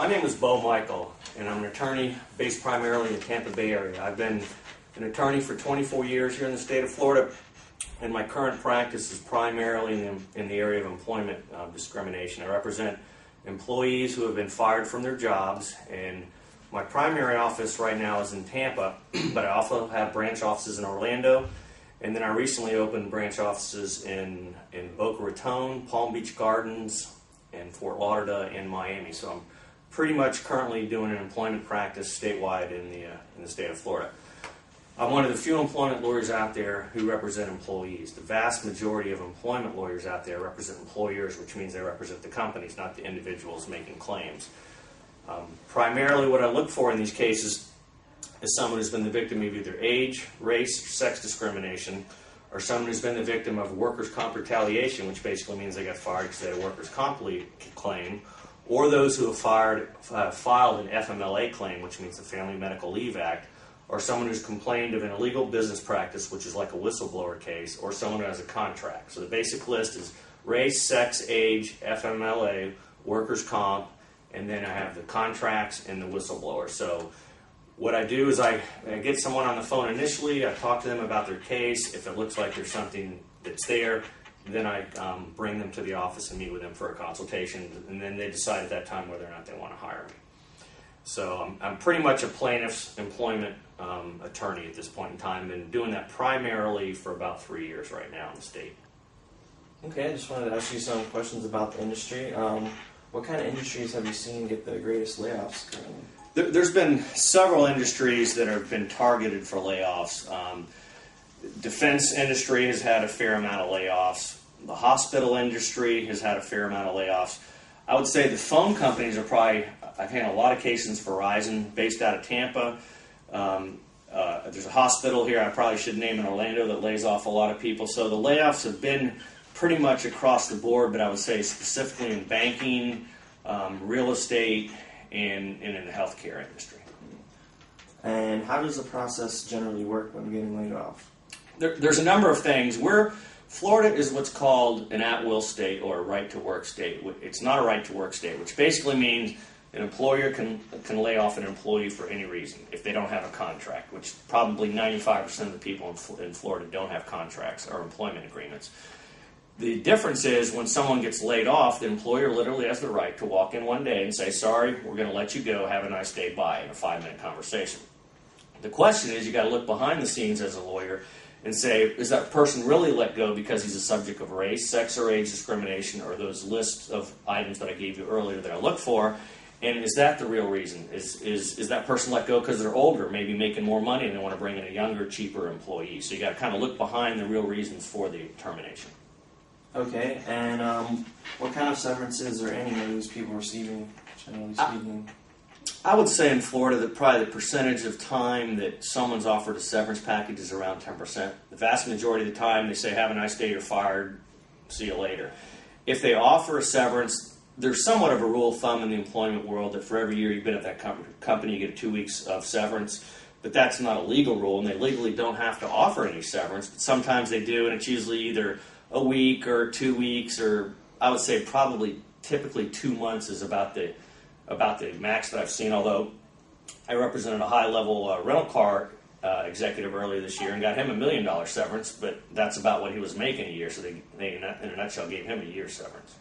My name is Bo Michael, and I'm an attorney based primarily in the Tampa Bay area. I've been an attorney for 24 years here in the state of Florida, and my current practice is primarily in the area of employment discrimination. I represent employees who have been fired from their jobs, and my primary office right now is in Tampa, but I also have branch offices in Orlando, and then I recently opened branch offices in Boca Raton, Palm Beach Gardens, and Fort Lauderdale and Miami. So I'm pretty much currently doing an employment practice statewide in the state of Florida. I'm one of the few employment lawyers out there who represent employees. The vast majority of employment lawyers out there represent employers, which means they represent the companies, not the individuals making claims. Primarily what I look for in these cases is someone who's been the victim of either age, race, or sex discrimination, or someone who's been the victim of workers' comp retaliation, which basically means they got fired because they had a workers' comp claim, or those who have filed an FMLA claim, which means the Family Medical Leave Act, or someone who's complained of an illegal business practice, which is like a whistleblower case, or someone who has a contract. So the basic list is race, sex, age, FMLA, workers' comp, and then I have the contracts and the whistleblower. So what I do is I get someone on the phone initially, I talk to them about their case. If it looks like there's something that's there, then I bring them to the office and meet with them for a consultation, and then they decide at that time whether or not they want to hire me. So I'm pretty much a plaintiff's employment attorney at this point in time, and doing that primarily for about 3 years right now in the state. Okay, I just wanted to ask you some questions about the industry. What kind of industries have you seen get the greatest layoffs currently? There's been several industries that have been targeted for layoffs. Defense industry has had a fair amount of layoffs. The hospital industry has had a fair amount of layoffs. I would say the phone companies are probably, I've handled a lot of cases, Verizon, based out of Tampa. There's a hospital here I probably should name in Orlando that lays off a lot of people. So the layoffs have been pretty much across the board, but I would say specifically in banking, real estate, and in the healthcare industry. And how does the process generally work when getting laid off? There's a number of things. Florida is what's called an at-will state or a right-to-work state. It's not a right-to-work state, which basically means an employer can lay off an employee for any reason if they don't have a contract, which probably 95% of the people in Florida don't have contracts or employment agreements. The difference is when someone gets laid off, the employer literally has the right to walk in one day and say, sorry, we're going to let you go, have a nice day, bye, in a 5-minute conversation. The question is, you got to look behind the scenes as a lawyer and say, is that person really let go because he's a subject of race, sex, or age discrimination, or those lists of items that I gave you earlier that I look for, and is that the real reason? Is that person let go because they're older, maybe making more money, and they want to bring in a younger, cheaper employee? So you got to kind of look behind the real reasons for the termination. Okay, and what kind of severances or any news people receiving, generally speaking? I would say in Florida that probably the percentage of time that someone's offered a severance package is around 10%. The vast majority of the time they say, have a nice day, you're fired, see you later. If they offer a severance, there's somewhat of a rule of thumb in the employment world that for every year you've been at that company, you get 2 weeks of severance. But that's not a legal rule, and they legally don't have to offer any severance. But sometimes they do, and it's usually either a week or 2 weeks, or I would say probably typically 2 months is about the max that I've seen, although I represented a high-level rental car executive earlier this year and got him $1 million severance, but that's about what he was making a year, so they in a nutshell, gave him a year's severance.